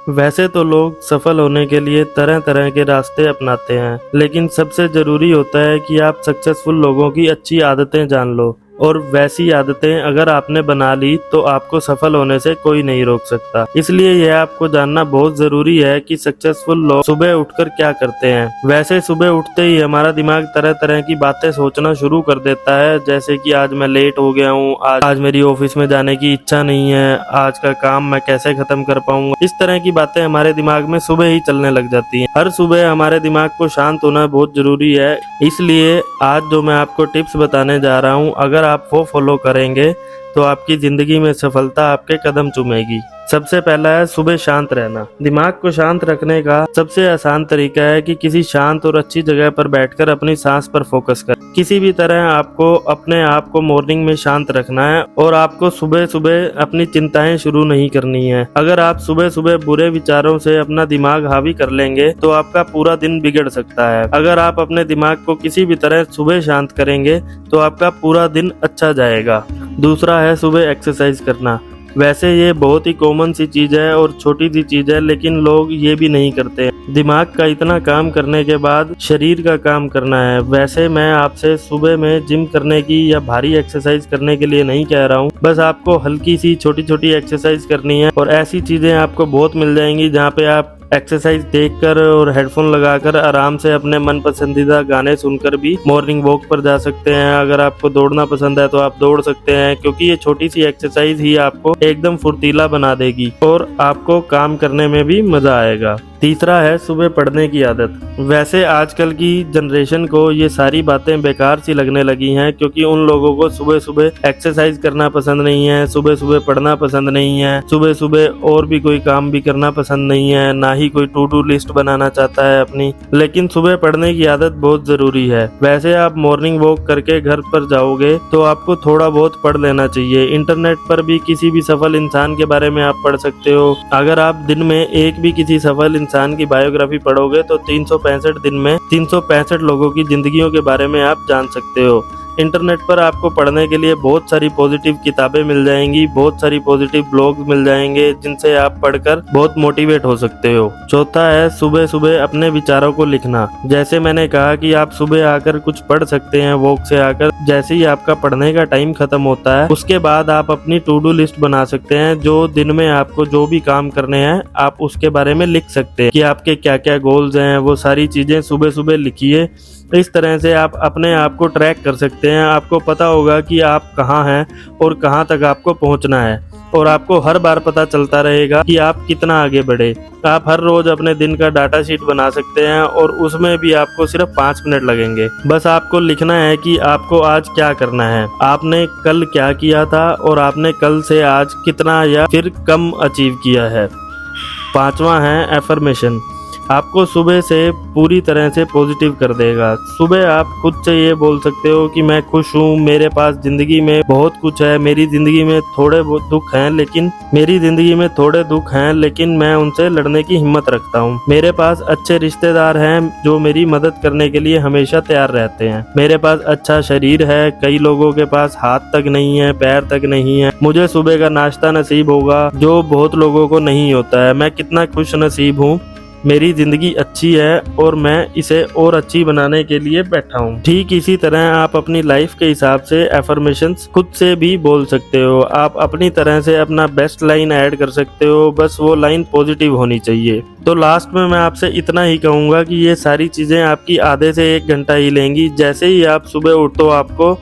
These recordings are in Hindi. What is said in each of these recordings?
वैसे तो लोग सफल होने के लिए तरह तरह के रास्ते अपनाते हैं, लेकिन सबसे जरूरी होता है कि आप सक्सेसफुल लोगों की अच्छी आदतें जान लो, और वैसी आदतें अगर आपने बना ली तो आपको सफल होने से कोई नहीं रोक सकता। इसलिए यह आपको जानना बहुत जरूरी है कि सक्सेसफुल लोग सुबह उठकर क्या करते हैं। वैसे सुबह उठते ही हमारा दिमाग तरह तरह की बातें सोचना शुरू कर देता है, जैसे कि आज मैं लेट हो गया हूँ, आज मेरी ऑफिस में जाने की इच्छा नहीं है, आज का काम मैं कैसे खत्म कर पाऊंगा। इस तरह की बातें हमारे दिमाग में सुबह ही चलने लग जाती हैं। हर सुबह हमारे दिमाग को शांत होना बहुत जरूरी है। इसलिए आज जो मैं आपको टिप्स बताने जा रहा हूँ, अगर आप वो फॉलो करेंगे तो आपकी जिंदगी में सफलता आपके कदम चूमेगी। सबसे पहला है सुबह शांत रहना। दिमाग को शांत रखने का सबसे आसान तरीका है कि किसी शांत और अच्छी जगह पर बैठकर अपनी सांस पर फोकस कर। किसी भी तरह आपको अपने आप को मॉर्निंग में शांत रखना है, और आपको सुबह सुबह अपनी चिंताएं शुरू नहीं करनी है। अगर आप सुबह सुबह बुरे विचारों से अपना दिमाग हावी कर लेंगे तो आपका पूरा दिन बिगड़ सकता है। अगर आप अपने दिमाग को किसी भी तरह सुबह शांत करेंगे तो आपका पूरा दिन अच्छा जाएगा। दूसरा है सुबह एक्सरसाइज करना। वैसे ये बहुत ही कॉमन सी चीज है और छोटी सी चीज है, लेकिन लोग ये भी नहीं करते। दिमाग का इतना काम करने के बाद शरीर का काम करना है। वैसे मैं आपसे सुबह में जिम करने की या भारी एक्सरसाइज करने के लिए नहीं कह रहा हूँ, बस आपको हल्की सी छोटी छोटी एक्सरसाइज करनी है, और ऐसी चीजें आपको बहुत मिल जाएंगी जहाँ पे आप एक्सरसाइज देखकर और हेडफोन लगाकर आराम से अपने मन पसंदीदा गाने सुनकर भी मॉर्निंग वॉक पर जा सकते हैं। अगर आपको दौड़ना पसंद है तो आप दौड़ सकते हैं, क्योंकि ये छोटी सी एक्सरसाइज ही आपको एकदम फुर्तीला बना देगी और आपको काम करने में भी मजा आएगा। तीसरा है सुबह पढ़ने की आदत। वैसे आजकल की जनरेशन को ये सारी बातें बेकार सी लगने लगी हैं, क्योंकि उन लोगों को सुबह सुबह एक्सरसाइज करना पसंद नहीं है, सुबह सुबह पढ़ना पसंद नहीं है, सुबह सुबह और भी कोई काम भी करना पसंद नहीं है, ना ही कोई टू डू लिस्ट बनाना चाहता है अपनी। लेकिन सुबह पढ़ने की आदत बहुत जरूरी है। वैसे आप मॉर्निंग वॉक करके घर पर जाओगे तो आपको थोड़ा बहुत पढ़ लेना चाहिए। इंटरनेट पर भी किसी भी सफल इंसान के बारे में आप पढ़ सकते हो। अगर आप दिन में एक भी किसी सफल इंसान की बायोग्राफी पढ़ोगे तो 365 दिन में 365 लोगों की जिंदगियों के बारे में आप जान सकते हो। इंटरनेट पर आपको पढ़ने के लिए बहुत सारी पॉजिटिव किताबें मिल जाएंगी, बहुत सारी पॉजिटिव ब्लॉग्स मिल जाएंगे, जिनसे आप पढ़कर बहुत मोटिवेट हो सकते हो। चौथा है सुबह सुबह अपने विचारों को लिखना। जैसे मैंने कहा कि आप सुबह आकर कुछ पढ़ सकते हैं वॉक से आकर। जैसे ही आपका पढ़ने का टाइम खत्म होता है उसके बाद आप अपनी टू डू लिस्ट बना सकते हैं। जो दिन में आपको जो भी काम करने हैं आप उसके बारे में लिख सकते हैं कि आपके क्या क्या गोल्स हैं। वो सारी चीजें सुबह सुबह लिखिए। इस तरह से आप अपने आप को ट्रैक कर सकते हैं। आपको पता होगा कि आप कहाँ हैं और कहाँ तक आपको पहुँचना है, और आपको हर बार पता चलता रहेगा कि आप कितना आगे बढ़े। आप हर रोज अपने दिन का डाटा शीट बना सकते हैं, और उसमें भी आपको सिर्फ 5 मिनट लगेंगे। बस आपको लिखना है कि आपको आज क्या करना है, आपने कल क्या किया था, और आपने कल से आज कितना या फिर कम अचीव किया है। पांचवा है एफर्मेशन। आपको सुबह से पूरी तरह से पॉजिटिव कर देगा। सुबह आप खुद से ये बोल सकते हो कि मैं खुश हूँ, मेरे पास जिंदगी में बहुत कुछ है, मेरी जिंदगी में थोड़े दुख हैं लेकिन मैं उनसे लड़ने की हिम्मत रखता हूँ। मेरे पास अच्छे रिश्तेदार हैं जो मेरी मदद करने के लिए हमेशा तैयार रहते हैं। मेरे पास अच्छा शरीर है, कई लोगों के पास हाथ तक नहीं है, पैर तक नहीं है। मुझे सुबह का नाश्ता नसीब होगा जो बहुत लोगों को नहीं होता है। मैं कितना खुश नसीब हूँ, मेरी जिंदगी अच्छी है और मैं इसे और अच्छी बनाने के लिए बैठा हूँ। ठीक इसी तरह आप अपनी लाइफ के हिसाब से एफर्मेशंस खुद से भी बोल सकते हो। आप अपनी तरह से अपना बेस्ट लाइन ऐड कर सकते हो, बस वो लाइन पॉजिटिव होनी चाहिए। तो लास्ट में मैं आपसे इतना ही कहूँगा कि ये सारी चीज़ें आपकी आधे से 1 घंटा ही लेंगी। जैसे ही आप सुबह उठो आपको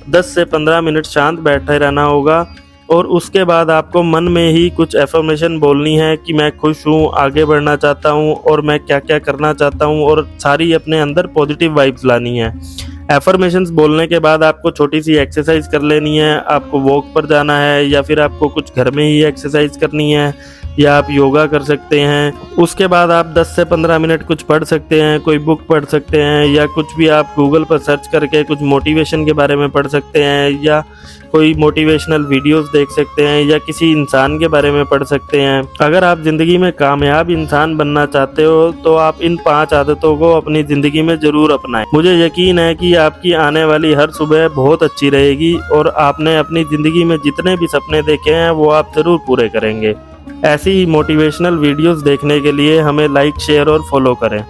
10 से 15 मिनट शांत बैठे रहना होगा, और उसके बाद आपको मन में ही कुछ एफर्मेशन बोलनी है कि मैं खुश हूँ, आगे बढ़ना चाहता हूँ, और मैं क्या क्या करना चाहता हूँ, और सारी अपने अंदर पॉजिटिव वाइब्स लानी है। एफर्मेशंस बोलने के बाद आपको छोटी सी एक्सरसाइज कर लेनी है। आपको वॉक पर जाना है, या फिर आपको कुछ घर में ही एक्सरसाइज करनी है, या आप योगा कर सकते हैं। उसके बाद आप 10 से 15 मिनट कुछ पढ़ सकते हैं, कोई बुक पढ़ सकते हैं, या कुछ भी आप गूगल पर सर्च करके कुछ मोटिवेशन के बारे में पढ़ सकते हैं, या कोई मोटिवेशनल वीडियोस देख सकते हैं, या किसी इंसान के बारे में पढ़ सकते हैं। अगर आप जिंदगी में कामयाब इंसान बनना चाहते हो तो आप इन 5 आदतों को अपनी जिंदगी में जरूर अपनाएं। मुझे यकीन है कि आपकी आने वाली हर सुबह बहुत अच्छी रहेगी, और आपने अपनी जिंदगी में जितने भी सपने देखे हैं वो आप जरूर पूरे करेंगे। ऐसी ही मोटिवेशनल वीडियोस देखने के लिए हमें लाइक, शेयर और फॉलो करें।